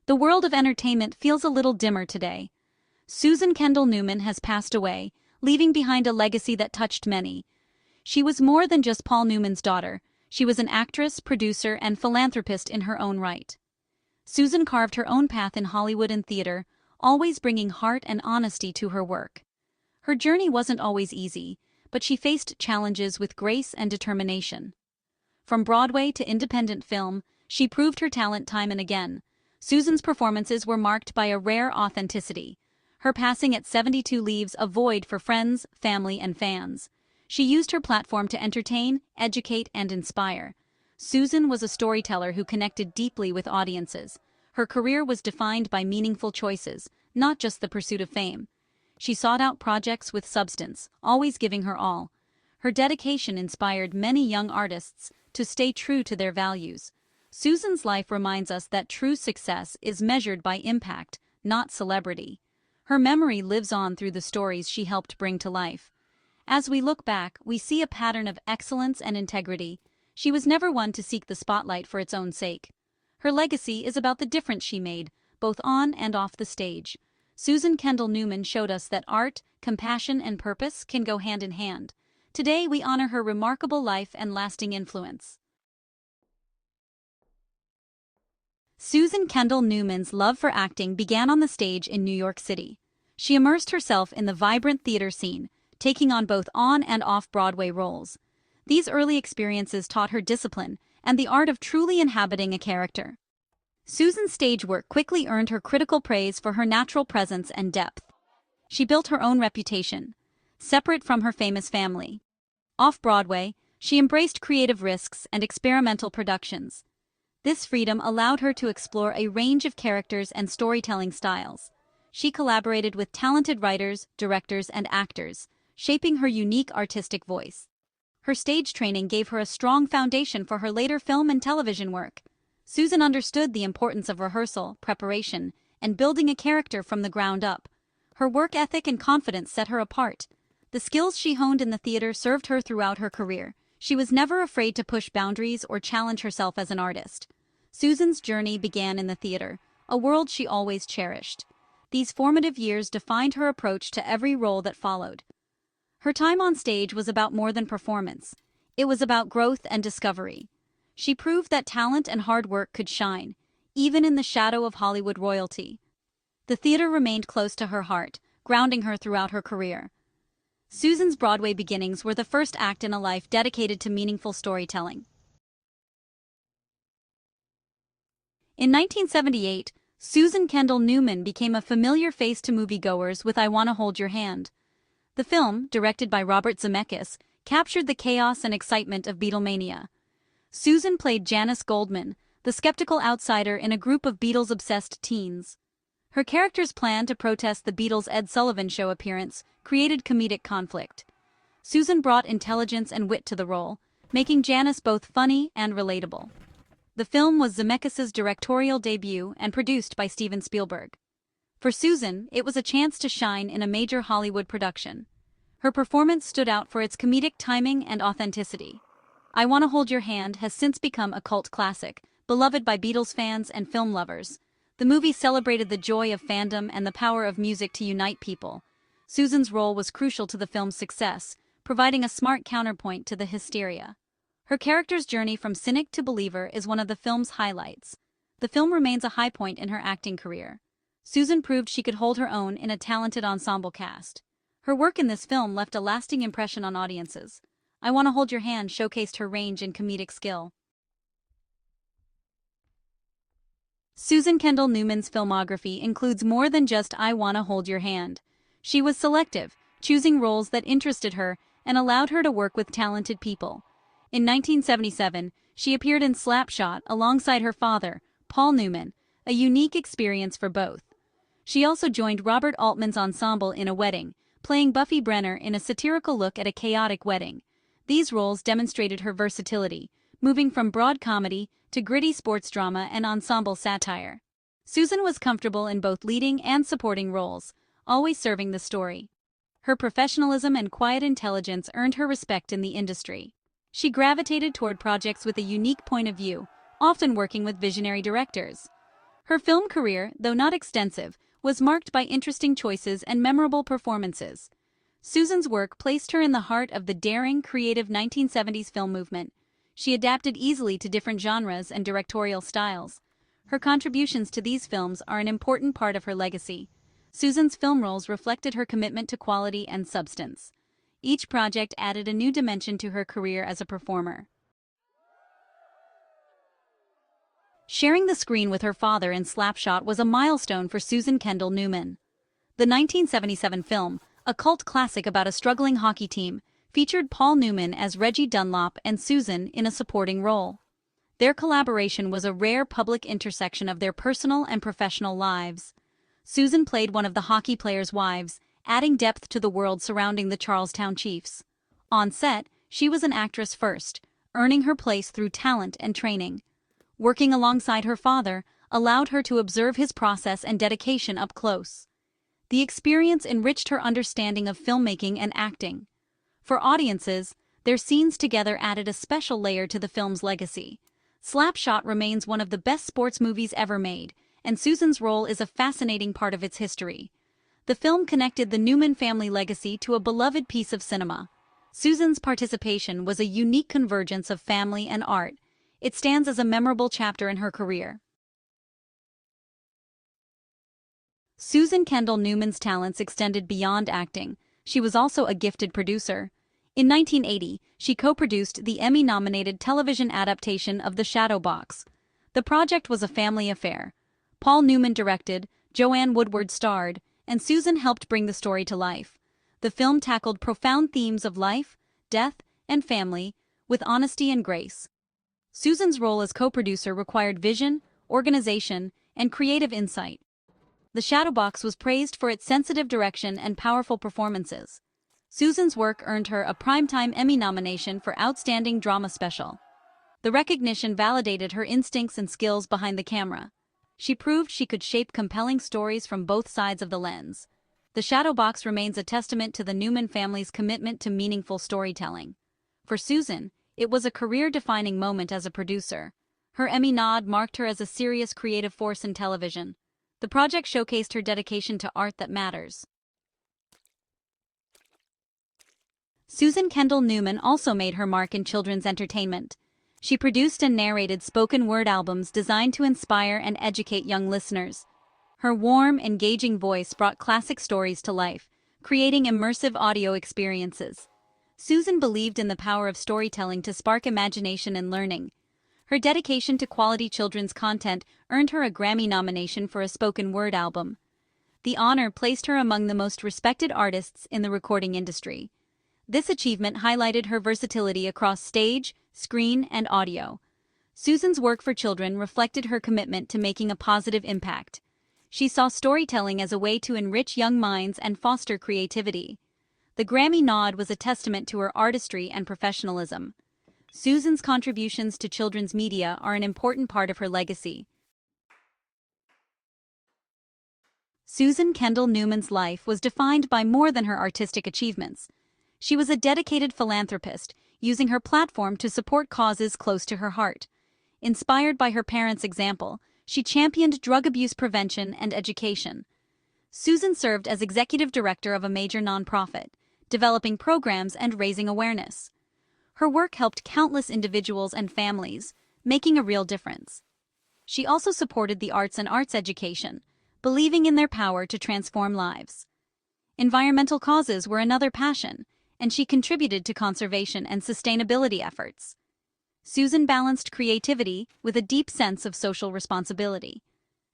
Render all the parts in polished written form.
The world of entertainment feels a little dimmer today. Susan Kendall Newman has passed away, leaving behind a legacy that touched many. She was more than just Paul Newman's daughter. She was an actress, producer, and philanthropist in her own right. Susan carved her own path in Hollywood and theater, always bringing heart and honesty to her work. Her journey wasn't always easy, but she faced challenges with grace and determination. From Broadway to independent film, she proved her talent time and again. Susan's performances were marked by a rare authenticity. Her passing at 72 leaves a void for friends, family, and fans. She used her platform to entertain, educate, and inspire. Susan was a storyteller who connected deeply with audiences. Her career was defined by meaningful choices, not just the pursuit of fame. She sought out projects with substance, always giving her all. Her dedication inspired many young artists to stay true to their values. Susan's life reminds us that true success is measured by impact, not celebrity. Her memory lives on through the stories she helped bring to life. As we look back, we see a pattern of excellence and integrity. She was never one to seek the spotlight for its own sake. Her legacy is about the difference she made, both on and off the stage. Susan Kendall Newman showed us that art, compassion, and purpose can go hand in hand. Today we honor her remarkable life and lasting influence. Susan Kendall Newman's love for acting began on the stage in New York City. She immersed herself in the vibrant theater scene, taking on both on- and off-Broadway roles. These early experiences taught her discipline and the art of truly inhabiting a character. Susan's stage work quickly earned her critical praise for her natural presence and depth. She built her own reputation, separate from her famous family. Off-Broadway, she embraced creative risks and experimental productions. This freedom allowed her to explore a range of characters and storytelling styles. She collaborated with talented writers, directors, and actors, shaping her unique artistic voice. Her stage training gave her a strong foundation for her later film and television work. Susan understood the importance of rehearsal, preparation, and building a character from the ground up. Her work ethic and confidence set her apart. The skills she honed in the theater served her throughout her career. She was never afraid to push boundaries or challenge herself as an artist. Susan's journey began in the theater, a world she always cherished. These formative years defined her approach to every role that followed. Her time on stage was about more than performance. It was about growth and discovery. She proved that talent and hard work could shine, even in the shadow of Hollywood royalty. The theater remained close to her heart, grounding her throughout her career. Susan's Broadway beginnings were the first act in a life dedicated to meaningful storytelling. In 1978, Susan Kendall Newman became a familiar face to moviegoers with I Wanna Hold Your Hand. The film, directed by Robert Zemeckis, captured the chaos and excitement of Beatlemania. Susan played Janice Goldman, the skeptical outsider in a group of Beatles-obsessed teens. Her character's plan to protest the Beatles' Ed Sullivan Show appearance created comedic conflict. Susan brought intelligence and wit to the role, making Janice both funny and relatable. The film was Zemeckis' directorial debut and produced by Steven Spielberg. For Susan, it was a chance to shine in a major Hollywood production. Her performance stood out for its comedic timing and authenticity. I Wanna Hold Your Hand has since become a cult classic, beloved by Beatles fans and film lovers. The movie celebrated the joy of fandom and the power of music to unite people. Susan's role was crucial to the film's success, providing a smart counterpoint to the hysteria. Her character's journey from cynic to believer is one of the film's highlights. The film remains a high point in her acting career. Susan proved she could hold her own in a talented ensemble cast. Her work in this film left a lasting impression on audiences. I Wanna Hold Your Hand showcased her range and comedic skill. Susan Kendall Newman's filmography includes more than just I Wanna Hold Your Hand. She was selective, choosing roles that interested her and allowed her to work with talented people. In 1977, she appeared in Slapshot alongside her father, Paul Newman, a unique experience for both. She also joined Robert Altman's ensemble in A Wedding, playing Buffy Brenner in a satirical look at a chaotic wedding. These roles demonstrated her versatility, moving from broad comedy to gritty sports drama and ensemble satire. Susan was comfortable in both leading and supporting roles, always serving the story. Her professionalism and quiet intelligence earned her respect in the industry. She gravitated toward projects with a unique point of view, often working with visionary directors. Her film career, though not extensive, was marked by interesting choices and memorable performances. Susan's work placed her in the heart of the daring, creative 1970s film movement. She adapted easily to different genres and directorial styles. Her contributions to these films are an important part of her legacy. Susan's film roles reflected her commitment to quality and substance. Each project added a new dimension to her career as a performer. Sharing the screen with her father in Slapshot was a milestone for Susan Kendall Newman. The 1977 film, a cult classic about a struggling hockey team, featured Paul Newman as Reggie Dunlop and Susan in a supporting role. Their collaboration was a rare public intersection of their personal and professional lives. Susan played one of the hockey players' wives, adding depth to the world surrounding the Charlestown Chiefs. On set, she was an actress first, earning her place through talent and training. Working alongside her father allowed her to observe his process and dedication up close. The experience enriched her understanding of filmmaking and acting. For audiences, their scenes together added a special layer to the film's legacy. Slapshot remains one of the best sports movies ever made, and Susan's role is a fascinating part of its history. The film connected the Newman family legacy to a beloved piece of cinema. Susan's participation was a unique convergence of family and art. It stands as a memorable chapter in her career. Susan Kendall Newman's talents extended beyond acting. She was also a gifted producer. In 1980, she co-produced the Emmy-nominated television adaptation of The Shadow Box. The project was a family affair. Paul Newman directed, Joanne Woodward starred, and Susan helped bring the story to life. The film tackled profound themes of life, death, and family, with honesty and grace. Susan's role as co-producer required vision, organization, and creative insight. The Shadow Box was praised for its sensitive direction and powerful performances. Susan's work earned her a Primetime Emmy nomination for Outstanding Drama Special. The recognition validated her instincts and skills behind the camera. She proved she could shape compelling stories from both sides of the lens. The Shadow Box remains a testament to the Newman family's commitment to meaningful storytelling. For Susan, it was a career-defining moment as a producer. Her Emmy nod marked her as a serious creative force in television. The project showcased her dedication to art that matters. Susan Kendall Newman also made her mark in children's entertainment. She produced and narrated spoken-word albums designed to inspire and educate young listeners. Her warm, engaging voice brought classic stories to life, creating immersive audio experiences. Susan believed in the power of storytelling to spark imagination and learning. Her dedication to quality children's content earned her a Grammy nomination for a spoken-word album. The honor placed her among the most respected artists in the recording industry. This achievement highlighted her versatility across stage, screen, and audio. Susan's work for children reflected her commitment to making a positive impact. She saw storytelling as a way to enrich young minds and foster creativity. The Grammy nod was a testament to her artistry and professionalism. Susan's contributions to children's media are an important part of her legacy. Susan Kendall Newman's life was defined by more than her artistic achievements. She was a dedicated philanthropist, using her platform to support causes close to her heart. Inspired by her parents' example, she championed drug abuse prevention and education. Susan served as executive director of a major nonprofit, developing programs and raising awareness. Her work helped countless individuals and families, making a real difference. She also supported the arts and arts education, believing in their power to transform lives. Environmental causes were another passion, and she contributed to conservation and sustainability efforts. Susan balanced creativity with a deep sense of social responsibility.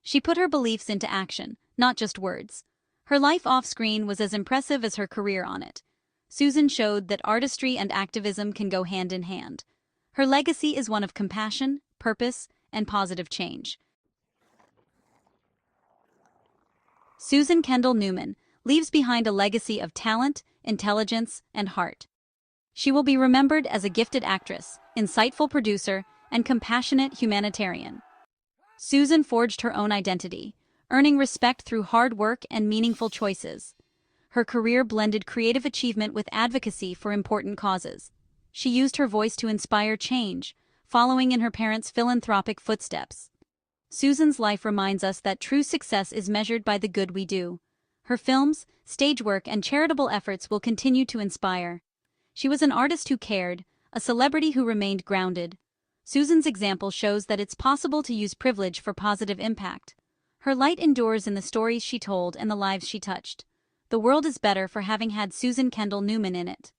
She put her beliefs into action, not just words. Her life off-screen was as impressive as her career on it. Susan showed that artistry and activism can go hand in hand. Her legacy is one of compassion, purpose, and positive change. Susan Kendall Newman leaves behind a legacy of talent, intelligence, and heart. She will be remembered as a gifted actress, insightful producer, and compassionate humanitarian. Susan forged her own identity, earning respect through hard work and meaningful choices. Her career blended creative achievement with advocacy for important causes. She used her voice to inspire change, following in her parents' philanthropic footsteps. Susan's life reminds us that true success is measured by the good we do. Her films, stage work, and charitable efforts will continue to inspire. She was an artist who cared, a celebrity who remained grounded. Susan's example shows that it's possible to use privilege for positive impact. Her light endures in the stories she told and the lives she touched. The world is better for having had Susan Kendall Newman in it.